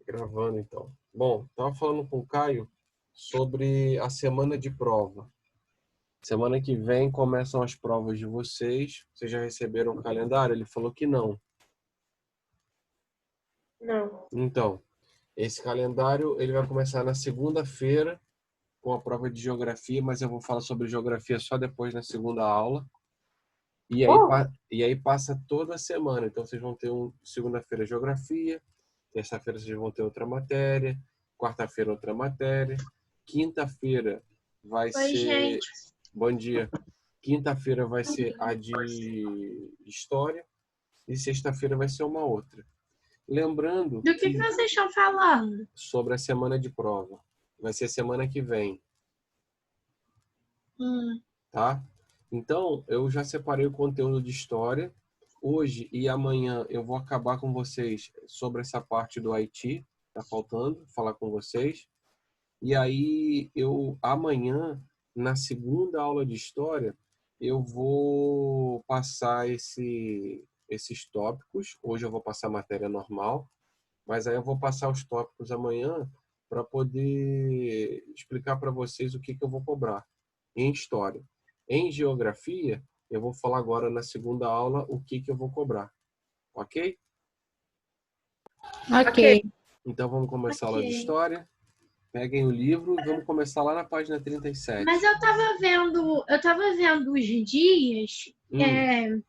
Gravando, então. Bom, estava falando com o Caio sobre a semana de prova. Semana que vem começam as provas de vocês. Vocês já receberam o calendário? Ele falou que não. Não. Então, esse calendário ele vai começar na segunda-feira com a prova de geografia, mas eu vou falar sobre geografia só depois na segunda aula. E aí passa toda a semana. Então, vocês vão ter segunda-feira geografia, terça-feira vocês vão ter outra matéria, quarta-feira outra matéria, quinta-feira vai Oi, ser... gente. Bom dia. Quinta-feira vai ser a de história e sexta-feira vai ser uma outra. Lembrando Do que que vocês estão falando? sobre a semana de prova, vai ser semana que vem, Hum. tá? Então, eu já separei o conteúdo de história. Hoje e amanhã eu vou acabar com vocês sobre essa parte do Haiti. Tá faltando falar com vocês. E aí, amanhã, na segunda aula de história, eu vou passar esses tópicos. Hoje eu vou passar a matéria normal, mas aí eu vou passar os tópicos amanhã para poder explicar para vocês o que eu vou cobrar em história. Em geografia, eu vou falar agora na segunda aula o que eu vou cobrar. Ok? Ok. Então vamos começar a aula de Ok. história. Peguem o livro e vamos começar lá na página Mas 37. eu tava vendo os dias Hum,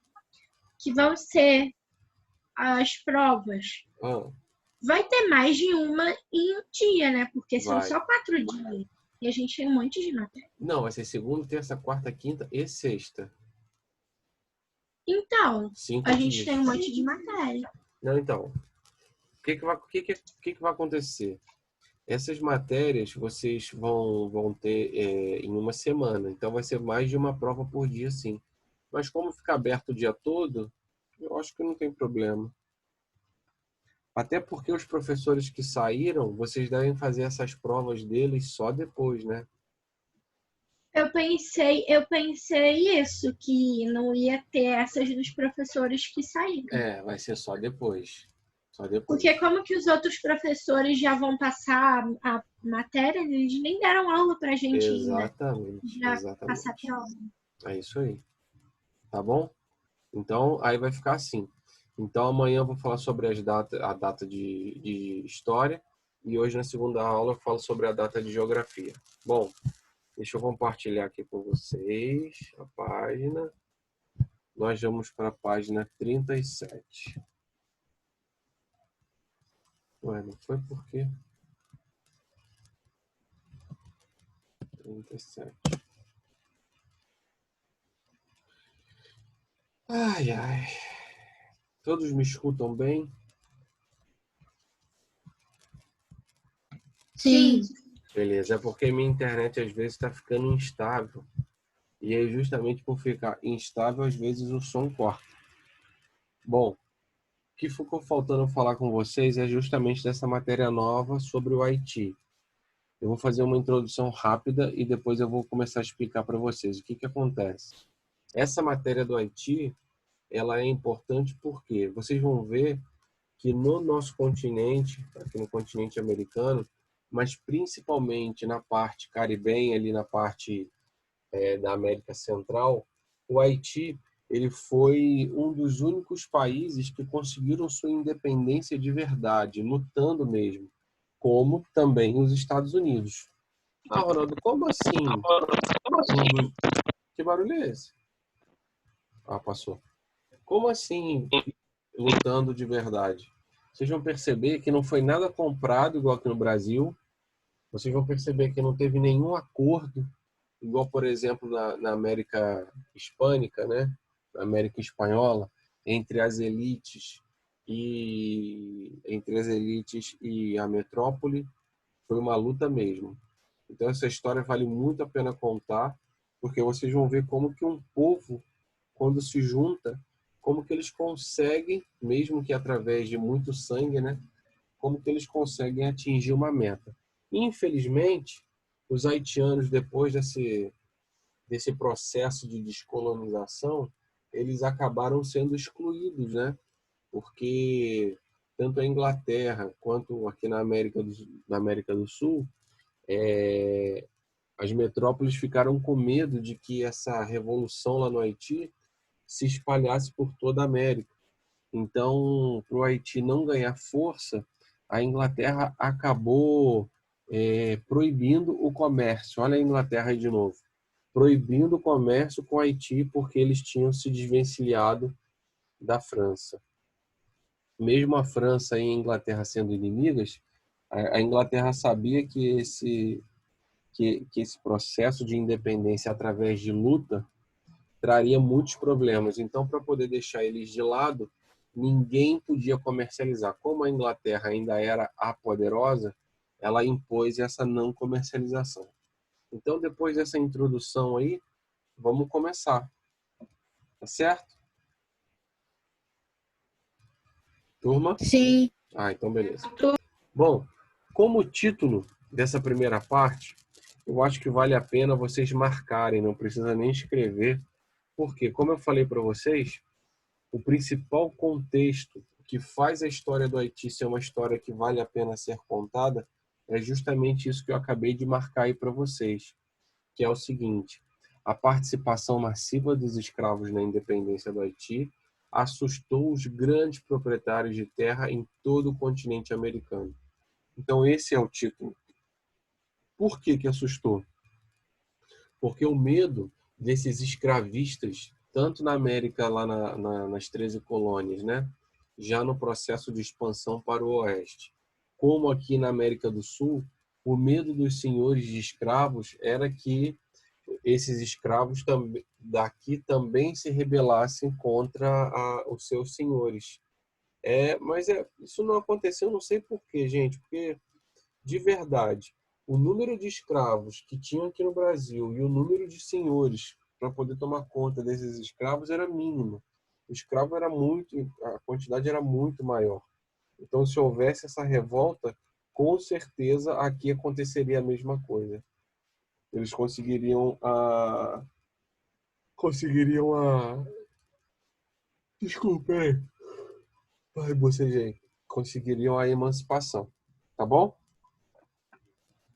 que vão ser as provas. ah, Vai ter mais de uma em um dia, né? Porque são vai. só 4 dias. E a gente tem um monte de matéria. Não, vai ser segunda, terça, quarta, quinta e sexta. Então, Cinco a gente tem dias. um monte de matéria. Não, então, o que que vai acontecer? Essas matérias vocês vão ter em uma semana, então vai ser mais de uma prova por dia, sim. Mas como fica aberto o dia todo, eu acho que não tem problema. Até porque os professores que saíram, vocês devem fazer essas provas deles só depois, né? Eu pensei isso, que não ia ter essas dos professores que saíram. Vai ser só depois. Só depois. Porque como que os outros professores já vão passar a matéria, eles nem deram aula pra gente ainda Exatamente, já passar a exatamente. prova. É isso aí. Tá bom? Então, aí vai ficar assim. Então, amanhã eu vou falar sobre a data de história e hoje, na segunda aula, eu falo sobre a data de geografia. Bom, deixa eu compartilhar aqui com vocês a página. Nós vamos para a página 37. Ué, não foi por quê? 37. Ai, ai. Todos me escutam bem? Sim. Beleza, é porque minha internet às vezes está ficando instável. E aí, justamente por ficar instável, às vezes o som corta. Bom, o que ficou faltando falar com vocês é justamente dessa matéria nova sobre o Haiti. Eu vou fazer uma introdução rápida e depois eu vou começar a explicar para vocês o que acontece. Essa matéria do Haiti, ela é importante porque vocês vão ver que no nosso continente, aqui no continente americano, mas principalmente na parte caribenha, ali na parte da América Central, o Haiti ele foi um dos únicos países que conseguiram sua independência de verdade, lutando mesmo, como também os Estados Unidos. Ah, Ronaldo, como assim? Um dos... Que barulho é esse? Ah, passou. Como assim lutando de verdade? Vocês vão perceber que não foi nada comprado igual aqui no Brasil. Vocês vão perceber que não teve nenhum acordo igual, por exemplo, na América Hispânica, né? Na América Espanhola, entre as elites e a metrópole, foi uma luta mesmo. Então essa história vale muito a pena contar, porque vocês vão ver como que um povo, quando se junta, como que eles conseguem, mesmo que através de muito sangue, né? Como que eles conseguem atingir uma meta. Infelizmente, os haitianos, depois desse processo de descolonização, eles acabaram sendo excluídos, né? Porque tanto a Inglaterra quanto aqui na América do Sul, as metrópoles ficaram com medo de que essa revolução lá no Haiti se espalhasse por toda a América. Então, para o Haiti não ganhar força, a Inglaterra acabou proibindo o comércio. Olha a Inglaterra aí de novo. Proibindo o comércio com o Haiti porque eles tinham se desvencilhado da França. Mesmo a França e a Inglaterra sendo inimigas, a Inglaterra sabia que esse processo de independência através de luta traria muitos problemas. Então, para poder deixar eles de lado, ninguém podia comercializar. Como a Inglaterra ainda era a poderosa, ela impôs essa não comercialização. Então, depois dessa introdução aí, vamos começar. Tá certo? Turma? Sim. Então beleza. Bom, como título dessa primeira parte, eu acho que vale a pena vocês marcarem, não precisa nem escrever, porque, como eu falei para vocês, o principal contexto que faz a história do Haiti ser uma história que vale a pena ser contada é justamente isso que eu acabei de marcar aí para vocês, que é o seguinte: a participação massiva dos escravos na independência do Haiti assustou os grandes proprietários de terra em todo o continente americano. Então esse é o título. Por que que assustou? Porque o medo desses escravistas, tanto na América, lá nas 13 colônias, né? Já no processo de expansão para o oeste, como aqui na América do Sul, o medo dos senhores de escravos era que esses escravos daqui também se rebelassem contra os seus senhores. Mas isso não aconteceu, não sei por quê, gente, porque, de verdade, o número de escravos que tinham aqui no Brasil e o número de senhores para poder tomar conta desses escravos era mínimo. O escravo era a quantidade era muito maior. Então, se houvesse essa revolta, com certeza aqui aconteceria a mesma coisa. Eles conseguiriam desculpa aí. Ai, bocejei. Conseguiriam a emancipação. Tá bom?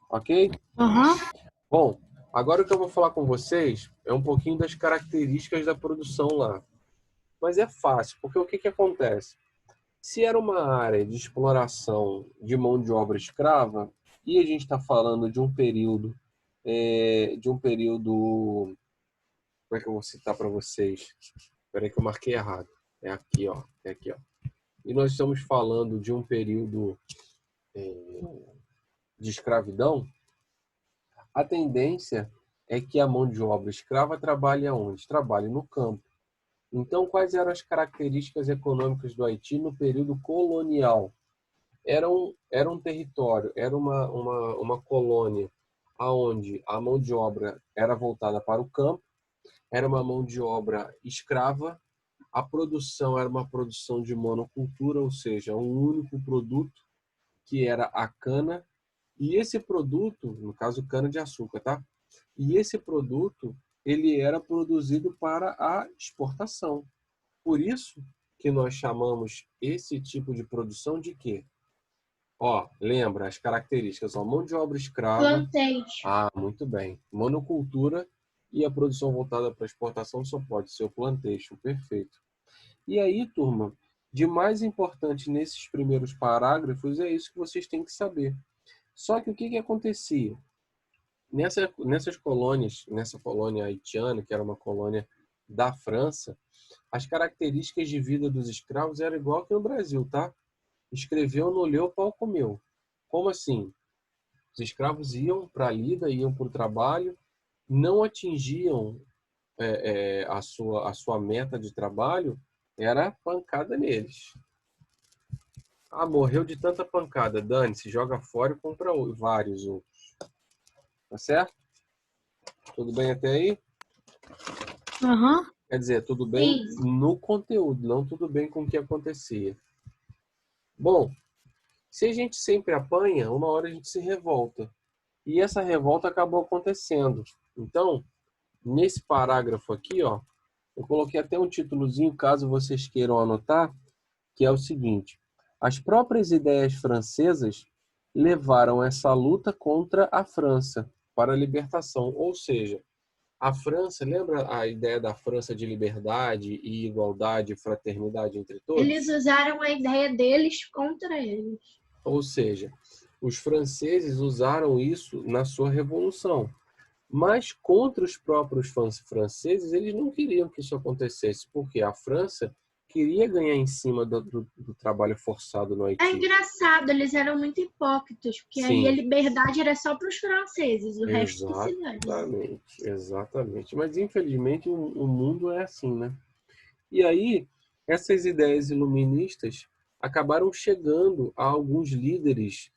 Ok? Aham. Bom, agora o que eu vou falar com vocês é um pouquinho das características da produção lá. Mas é fácil, porque o que que acontece? Se era uma área de exploração de mão de obra escrava, e a gente está falando de um período, como é que eu vou citar para vocês? Espera aí que eu marquei errado. É aqui, ó. E nós estamos falando de um período de escravidão. A tendência é que a mão de obra escrava trabalhe aonde? Trabalhe no campo. Então, quais eram as características econômicas do Haiti no período colonial? Era um território, era uma colônia onde a mão de obra era voltada para o campo, era uma mão de obra escrava, a produção era uma produção de monocultura, ou seja, um único produto, que era a cana, e esse produto, no caso cana-de-açúcar, tá? E esse produto, ele era produzido para a exportação. Por isso que nós chamamos esse tipo de produção de quê? Lembra as características, mão de obra escrava. Plantation. Muito bem. Monocultura e a produção voltada para a exportação só pode ser o plantation, perfeito. E aí, turma, de mais importante nesses primeiros parágrafos é isso que vocês têm que saber. Só que o que acontecia? Nessas colônias, nessa colônia haitiana, que era uma colônia da França, as características de vida dos escravos eram igual que no Brasil, tá? Escreveu, não leu, pau comeu. Como assim? Os escravos iam para a lida, iam para o trabalho, não atingiam a sua meta de trabalho, era pancada neles. Morreu de tanta pancada, dane-se, joga fora e compra vários outros. Tá certo? Tudo bem até aí? Aham. Quer dizer, tudo bem Sim. no conteúdo, não tudo bem com o que acontecia. Bom, se a gente sempre apanha, uma hora a gente se revolta. E essa revolta acabou acontecendo. Então, nesse parágrafo aqui, eu coloquei até um títulozinho, caso vocês queiram anotar, que é o seguinte: As próprias ideias francesas levaram essa luta contra a França para a libertação. Ou seja, a França, lembra a ideia da França de liberdade e igualdade e fraternidade entre todos? Eles usaram a ideia deles contra eles. Ou seja, os franceses usaram isso na sua revolução. Mas contra os próprios franceses, eles não queriam que isso acontecesse, porque a França queria ganhar em cima do trabalho forçado no Haiti. É engraçado, eles eram muito hipócritas, porque aí a liberdade era só para os franceses, o resto que se dane. Exatamente, exatamente. Mas infelizmente o mundo é assim, né? E aí, essas ideias iluministas acabaram chegando a alguns líderes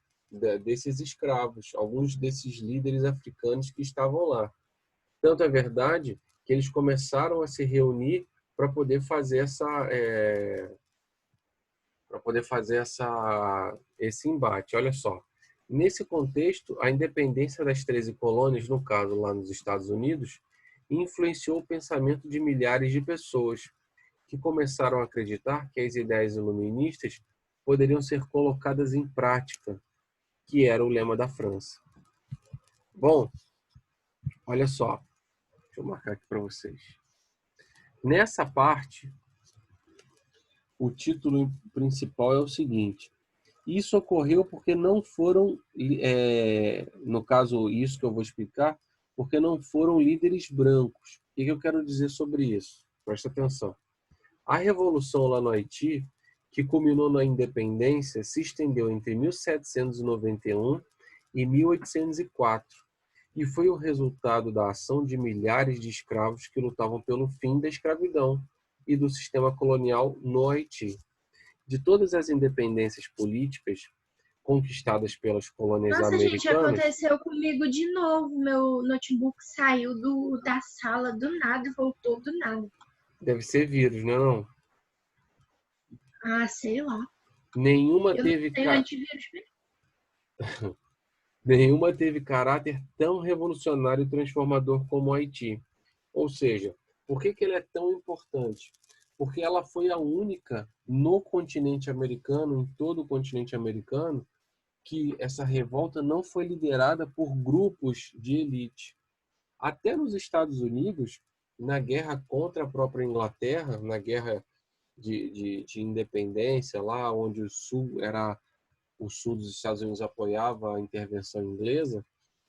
desses escravos, alguns desses líderes africanos que estavam lá. Tanto é verdade que eles começaram a se reunir para poder fazer esse embate. Olha só, nesse contexto, a independência das 13 colônias, no caso lá nos Estados Unidos, influenciou o pensamento de milhares de pessoas que começaram a acreditar que as ideias iluministas poderiam ser colocadas em prática, que era o lema da França. Bom, olha só, deixa eu marcar aqui para vocês. Nessa parte, o título principal é o seguinte: isso ocorreu porque não foram, no caso, isso que eu vou explicar, porque não foram líderes brancos. O que eu quero dizer sobre isso? Presta atenção. A revolução lá no Haiti, que culminou na independência, se estendeu entre 1791 e 1804 e foi o resultado da ação de milhares de escravos que lutavam pelo fim da escravidão e do sistema colonial no Haiti. De todas as independências políticas conquistadas pelas colônias americanas... Nossa, gente, aconteceu comigo de novo. Meu notebook saiu da sala do nada e voltou do nada. Deve ser vírus, não? Ah, sei lá. Nenhuma teve caráter tão revolucionário e transformador como o Haiti. Ou seja, por que ela é tão importante? Porque ela foi a única no continente americano, em todo o continente americano, que essa revolta não foi liderada por grupos de elite. Até nos Estados Unidos, na guerra contra a própria Inglaterra, na guerra de independência, lá onde o sul dos Estados Unidos apoiava a intervenção inglesa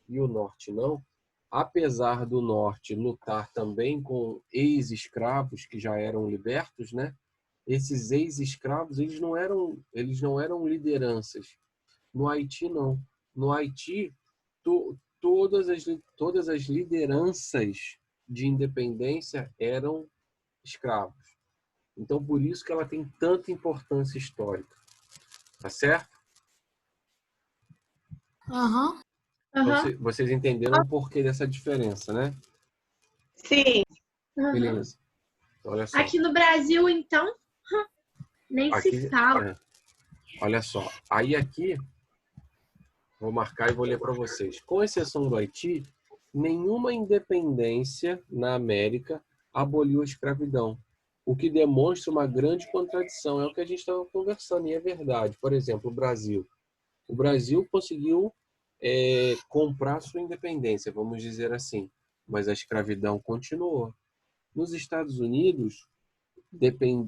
e o norte não, apesar do norte lutar também com ex-escravos que já eram libertos, né? Esses ex-escravos, eles não eram lideranças. No Haiti não. No Haiti, todas as lideranças de independência eram escravos. Então, por isso que ela tem tanta importância histórica. Tá certo? Aham. Vocês entenderam o porquê dessa diferença, né? Sim. Beleza. Então, olha só. Aqui no Brasil, então, nem se fala. Olha só. Aí aqui, vou marcar e vou ler para vocês. Com exceção do Haiti, nenhuma independência na América aboliu a escravidão, o que demonstra uma grande contradição. É o que a gente estava conversando, e é verdade. Por exemplo, o Brasil. O Brasil conseguiu comprar sua independência, vamos dizer assim, mas a escravidão continuou. Nos Estados Unidos,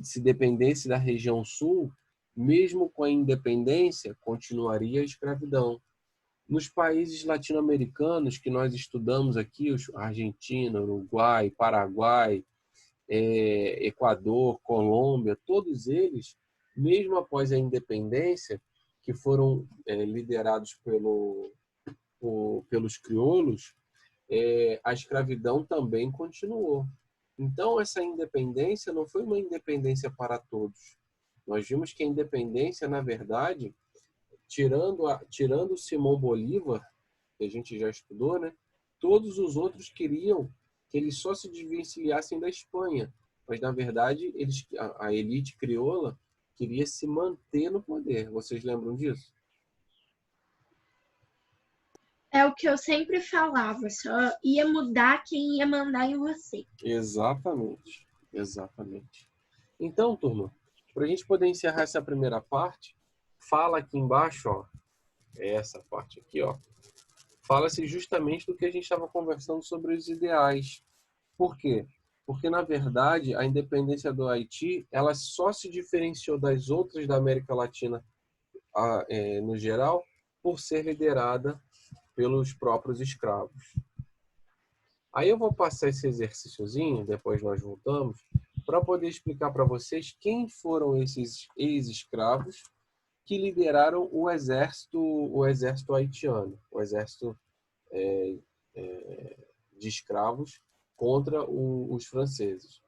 se dependesse da região sul, mesmo com a independência, continuaria a escravidão. Nos países latino-americanos que nós estudamos aqui, Argentina, Uruguai, Paraguai, Equador, Colômbia, todos eles, mesmo após a independência, que foram liderados pelos crioulos, a escravidão também continuou. Então, essa independência não foi uma independência para todos. Nós vimos que a independência, na verdade, tirando Simão Bolívar, que a gente já estudou, né? Todos os outros queriam que eles só se desvencilhassem da Espanha. Mas, na verdade, a elite crioula queria se manter no poder. Vocês lembram disso? É o que eu sempre falava, só ia mudar quem ia mandar em você. Exatamente, exatamente. Então, turma, para a gente poder encerrar essa primeira parte, fala aqui embaixo, ó, essa parte aqui, ó, fala-se justamente do que a gente estava conversando sobre os ideais. Por quê? Porque, na verdade, a independência do Haiti, ela só se diferenciou das outras da América Latina, no geral, por ser liderada pelos próprios escravos. Aí eu vou passar esse exercíciozinho, depois nós voltamos, para poder explicar para vocês quem foram esses ex-escravos que lideraram o exército haitiano, o exército de escravos contra os franceses.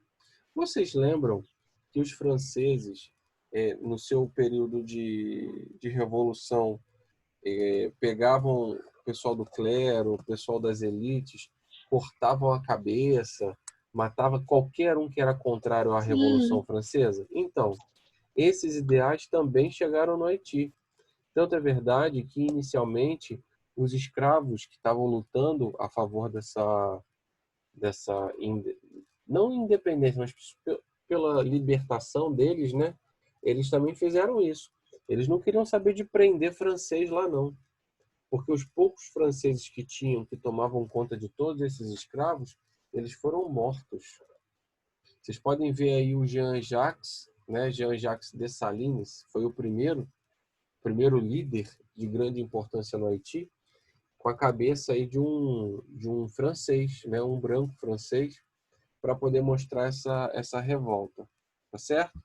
Vocês lembram que os franceses, no seu período de revolução, pegavam o pessoal do clero, o pessoal das elites, cortavam a cabeça, matavam qualquer um que era contrário à Revolução Francesa? Então, esses ideais também chegaram no Haiti. Tanto é verdade que, inicialmente, os escravos que estavam lutando a favor dessa não independência, mas pela libertação deles, né? Eles também fizeram isso. Eles não queriam saber de prender francês lá, não. Porque os poucos franceses que tomavam conta de todos esses escravos, eles foram mortos. Vocês podem ver aí o Jean-Jacques, né? Jean-Jacques Dessalines, foi o primeiro líder de grande importância no Haiti, com a cabeça aí de um francês, né? Um branco francês, para poder mostrar essa revolta. Tá certo?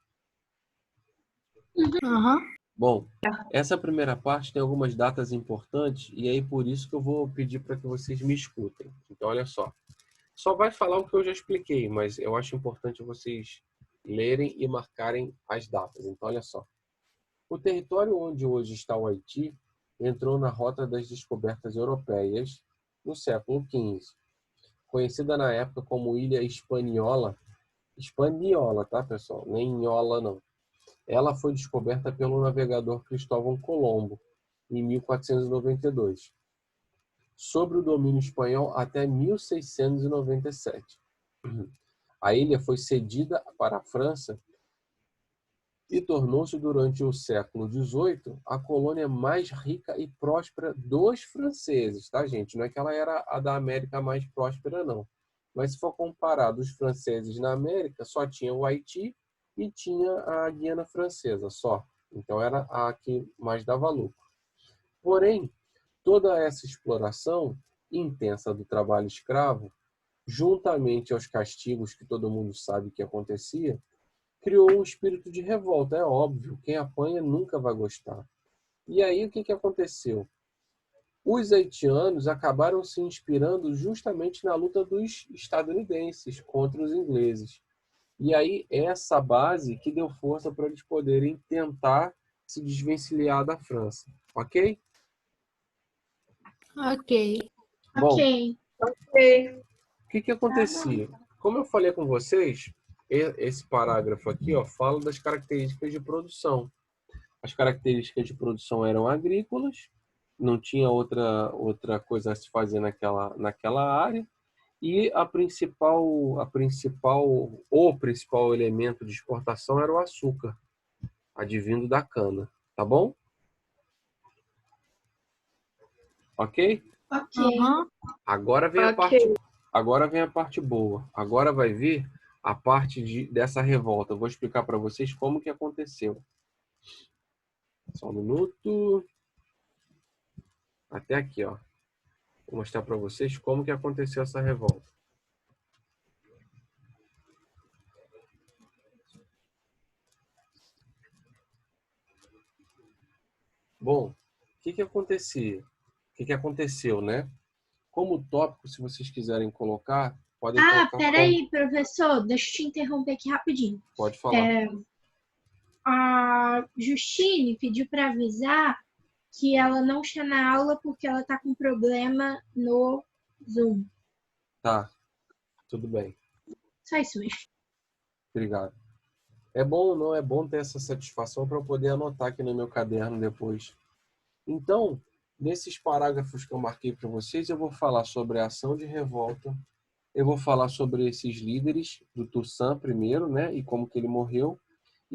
Bom, essa primeira parte tem algumas datas importantes e aí por isso que eu vou pedir para que vocês me escutem. Então, olha só. Só vai falar o que eu já expliquei, mas eu acho importante vocês lerem e marcarem as datas. Então, olha só. O território onde hoje está o Haiti entrou na rota das descobertas europeias no século XV. Conhecida na época como Ilha Hispaniola. Hispaniola, tá, pessoal? Nem Inhola, não. Ela foi descoberta pelo navegador Cristóvão Colombo, em 1492, sob o domínio espanhol até 1697. A ilha foi cedida para a França e tornou-se, durante o século XVIII, a colônia mais rica e próspera dos franceses, tá, gente? Não é que ela era a da América mais próspera, não. Mas se for comparar dos franceses na América, só tinha o Haiti e tinha a Guiana Francesa, só. Então era a que mais dava lucro. Porém, toda essa exploração intensa do trabalho escravo, juntamente aos castigos que todo mundo sabe que acontecia, criou um espírito de revolta. É óbvio, quem apanha nunca vai gostar. E aí o que aconteceu? Os haitianos acabaram se inspirando justamente na luta dos estadunidenses contra os ingleses. E aí, essa base que deu força para eles poderem tentar se desvencilhar da França. Ok? Ok. Bom, Ok. o que acontecia? Como eu falei com vocês, esse parágrafo aqui, ó, fala das características de produção. As características de produção eram agrícolas, não tinha outra coisa a se fazer naquela área. E o principal elemento de exportação era o açúcar, advindo da cana, tá bom? Ok? Ok. Agora vem a parte boa. Agora vai vir a parte dessa revolta. Eu vou explicar para vocês como que aconteceu. Só um minuto. Até aqui, ó. Vou mostrar para vocês como que aconteceu essa revolta. Bom, o que acontecia? O que aconteceu, né? Como tópico, se vocês quiserem colocar, podem colocar. Peraí, professor, deixa eu te interromper aqui rapidinho. Pode falar. A Justine pediu para avisar que ela não está na aula porque ela está com problema no Zoom. Tá, tudo bem. Só isso mesmo. Obrigado. É bom, não é bom ter essa satisfação para eu poder anotar aqui no meu caderno depois. Então, nesses parágrafos que eu marquei para vocês, eu vou falar sobre a ação de revolta, eu vou falar sobre esses líderes do Toussaint primeiro, né, e como que ele morreu,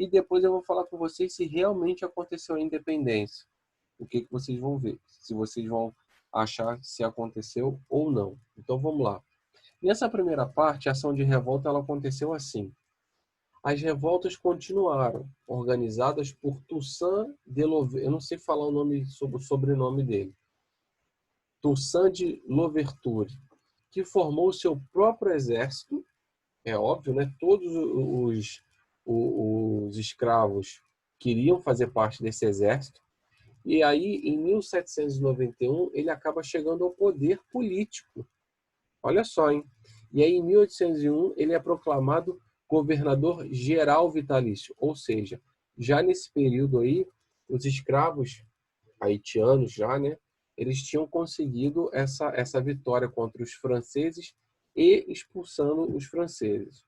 e depois eu vou falar com vocês se realmente aconteceu a independência. O que vocês vão ver, se vocês vão achar se aconteceu ou não. Então vamos lá. Nessa primeira parte, a ação de revolta ela aconteceu assim. As revoltas continuaram, organizadas por Toussaint de Louverture, eu não sei falar o nome sobre o sobrenome dele, Toussaint de Louverture, que formou seu próprio exército, é óbvio, né? Todos os escravos queriam fazer parte desse exército, e aí, em 1791, ele acaba chegando ao poder político. Olha só, hein? E aí, em 1801, ele é proclamado governador geral vitalício. Ou seja, já nesse período aí, os escravos haitianos já, né? Eles tinham conseguido essa vitória contra os franceses e expulsando os franceses.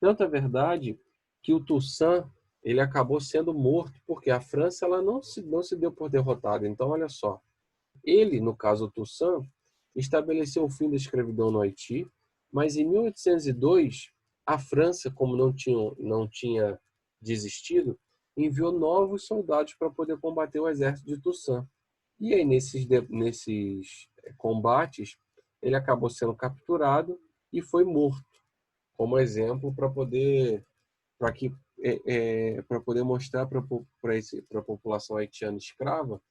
Tanto é verdade que o Toussaint ele acabou sendo morto porque a França ela não se deu por derrotada. Então, olha só. Ele, no caso o Toussaint, estabeleceu o fim da escravidão no Haiti, mas em 1802, a França, como não tinha desistido, enviou novos soldados para poder combater o exército de Toussaint. E aí, nesses combates, ele acabou sendo capturado e foi morto, como exemplo para poder mostrar para a população haitiana escrava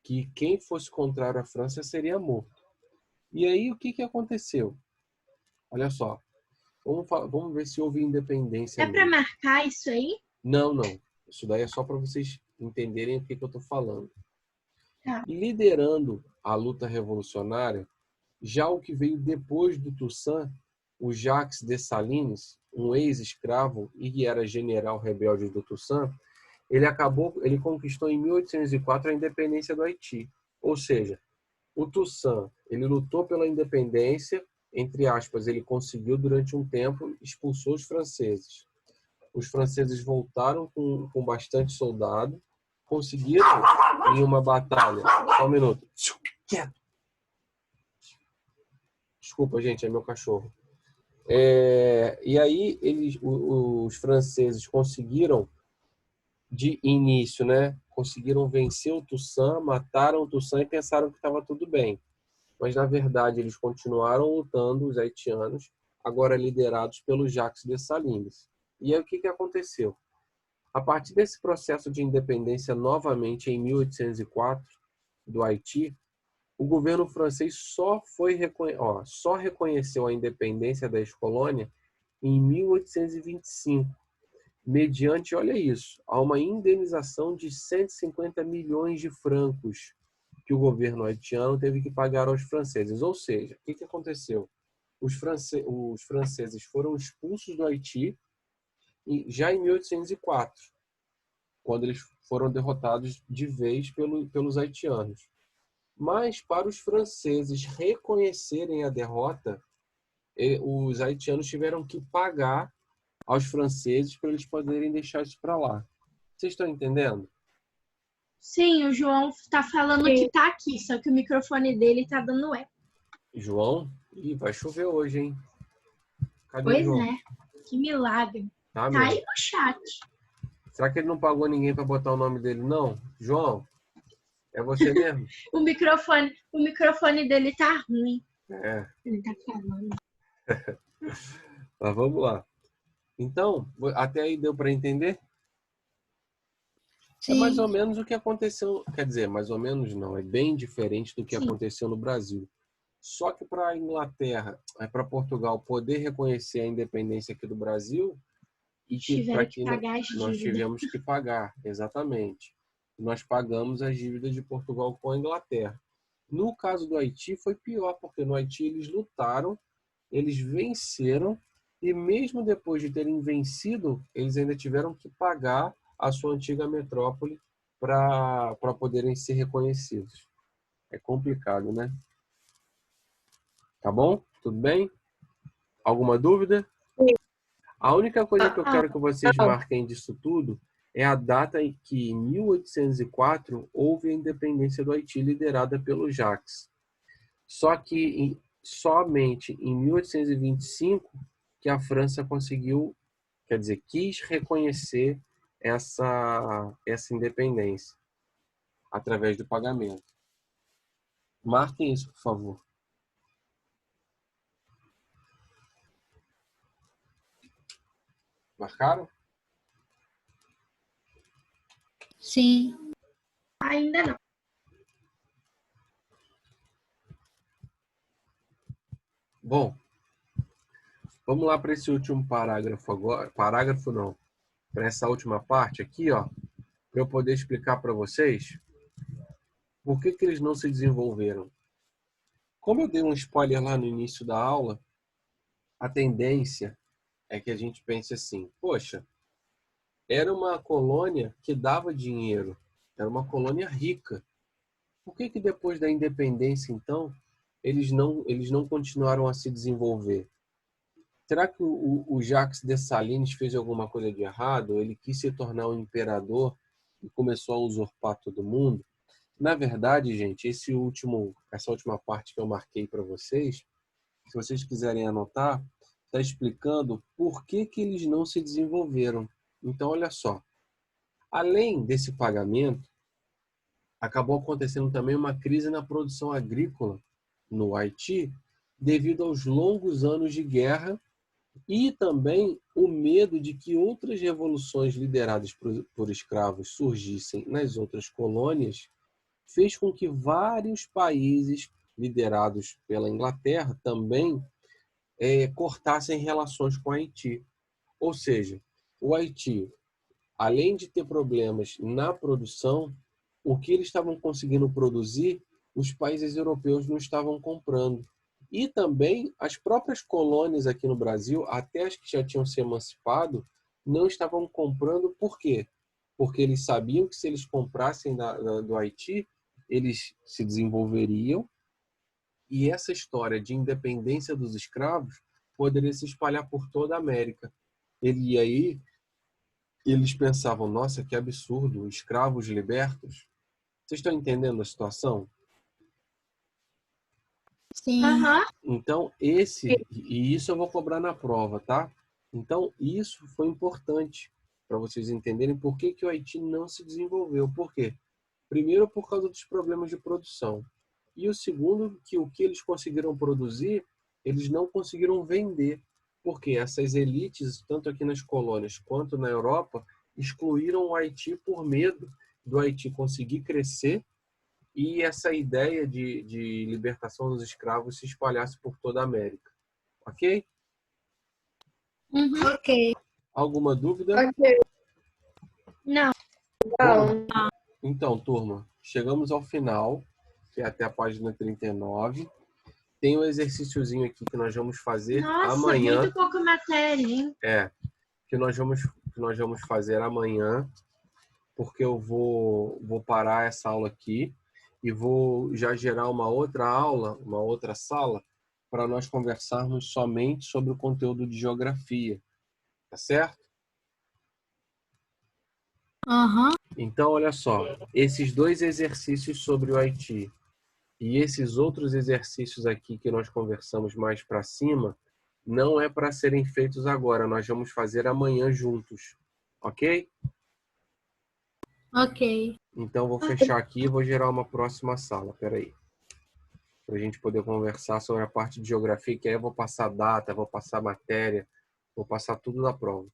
que quem fosse contrário à França seria morto. E aí o que aconteceu? Olha só, vamos ver se houve independência. É para marcar isso aí? Não. Isso daí é só para vocês entenderem o que eu estou falando. Tá. Liderando a luta revolucionária, já o que veio depois do Toussaint, o Jacques Dessalines, um ex-escravo e que era general rebelde do Toussaint, ele conquistou em 1804 a independência do Haiti. Ou seja, o Toussaint, ele lutou pela independência, entre aspas, ele conseguiu durante um tempo, expulsou os franceses. Os franceses voltaram com bastante soldado, conseguiram em uma batalha. Só um minuto. Quieto. Desculpa, gente, é meu cachorro. E aí os franceses conseguiram de início, né? Conseguiram vencer o Toussaint, mataram o Toussaint e pensaram que estava tudo bem. Mas, na verdade, eles continuaram lutando, os haitianos, agora liderados pelo Jacques Dessalines. E aí o que aconteceu? A partir desse processo de independência, novamente em 1804, do Haiti, o governo francês só reconheceu a independência da ex-colônia em 1825, mediante, olha isso, a uma indenização de 150 milhões de francos que o governo haitiano teve que pagar aos franceses. Ou seja, o que aconteceu? Os franceses foram expulsos do Haiti já em 1804, quando eles foram derrotados de vez pelos haitianos. Mas, para os franceses reconhecerem a derrota, os haitianos tiveram que pagar aos franceses para eles poderem deixar isso para lá. Vocês estão entendendo? Sim, o João está falando que está aqui, só que o microfone dele está dando eco. João? Ih, vai chover hoje, hein? Cadê Pois João? é, que milagre. Tá aí no chat. Será que ele não pagou ninguém para botar o nome dele, não? João, é você mesmo? o microfone dele tá ruim. Ele tá falando. Mas vamos lá. Então, até aí deu para entender? Sim. É mais ou menos o que aconteceu. Quer dizer, mais ou menos não. É bem diferente do que aconteceu no Brasil. Só que para a Inglaterra, para Portugal poder reconhecer a independência aqui do Brasil, e que nós tivemos que pagar, exatamente. Nós pagamos as dívidas de Portugal com a Inglaterra. No caso do Haiti foi pior, porque no Haiti eles lutaram, eles venceram, e mesmo depois de terem vencido, eles ainda tiveram que pagar a sua antiga metrópole para poderem ser reconhecidos. É complicado, né? Tá bom? Tudo bem? Alguma dúvida? A única coisa que eu quero que vocês marquem disso tudo é a data em que, em 1804, houve a independência do Haiti liderada pelo Jacques. Só que somente em 1825 que a França conseguiu, quis reconhecer essa independência através do pagamento. Marquem isso, por favor. Marcaram? Sim. Ainda não. Bom, vamos lá para esse último parágrafo agora. Parágrafo não. Para essa última parte aqui, ó, para eu poder explicar para vocês por que eles não se desenvolveram. Como eu dei um spoiler lá no início da aula, a tendência é que a gente pense assim, poxa, era uma colônia que dava dinheiro, era uma colônia rica. Por que depois da independência, então, eles não continuaram a se desenvolver? Será que o Jacques Dessalines fez alguma coisa de errado? Ele quis se tornar um imperador e começou a usurpar todo mundo? Na verdade, gente, essa última parte que eu marquei para vocês, se vocês quiserem anotar, está explicando por que eles não se desenvolveram. Então, olha só. Além desse pagamento, acabou acontecendo também uma crise na produção agrícola no Haiti, devido aos longos anos de guerra e também o medo de que outras revoluções lideradas por escravos surgissem nas outras colônias, fez com que vários países liderados pela Inglaterra também cortassem relações com o Haiti. Ou seja, o Haiti, além de ter problemas na produção, o que eles estavam conseguindo produzir, os países europeus não estavam comprando. E também as próprias colônias aqui no Brasil, até as que já tinham se emancipado, não estavam comprando. Por quê? Porque eles sabiam que se eles comprassem do Haiti, eles se desenvolveriam e essa história de independência dos escravos poderia se espalhar por toda a América. E aí eles pensavam, nossa, que absurdo, escravos libertos. Vocês estão entendendo a situação? Sim. Aham. Então, e isso eu vou cobrar na prova, tá? Então, isso foi importante para vocês entenderem por que o Haiti não se desenvolveu. Por quê? Primeiro, por causa dos problemas de produção. E o segundo, que o que eles conseguiram produzir, eles não conseguiram vender. Porque essas elites, tanto aqui nas colônias quanto na Europa, excluíram o Haiti por medo do Haiti conseguir crescer e essa ideia de libertação dos escravos se espalhasse por toda a América. Ok? Ok. Alguma dúvida? Ok. Não. Bom, então, turma, chegamos ao final, que é até a página 39. Tem um exercíciozinho aqui que nós vamos fazer Nossa, amanhã. muito pouca matéria, hein? Que nós vamos fazer amanhã, porque eu vou parar essa aula aqui e vou já gerar uma outra aula, uma outra sala, para nós conversarmos somente sobre o conteúdo de geografia. Tá certo? Aham. Então, olha só, esses dois exercícios sobre o Haiti e esses outros exercícios aqui que nós conversamos mais para cima, não é para serem feitos agora, nós vamos fazer amanhã juntos, ok? Ok. Então, vou fechar aqui e vou gerar uma próxima sala, peraí. Para a gente poder conversar sobre a parte de geografia, que aí eu vou passar data, vou passar matéria, vou passar tudo da prova.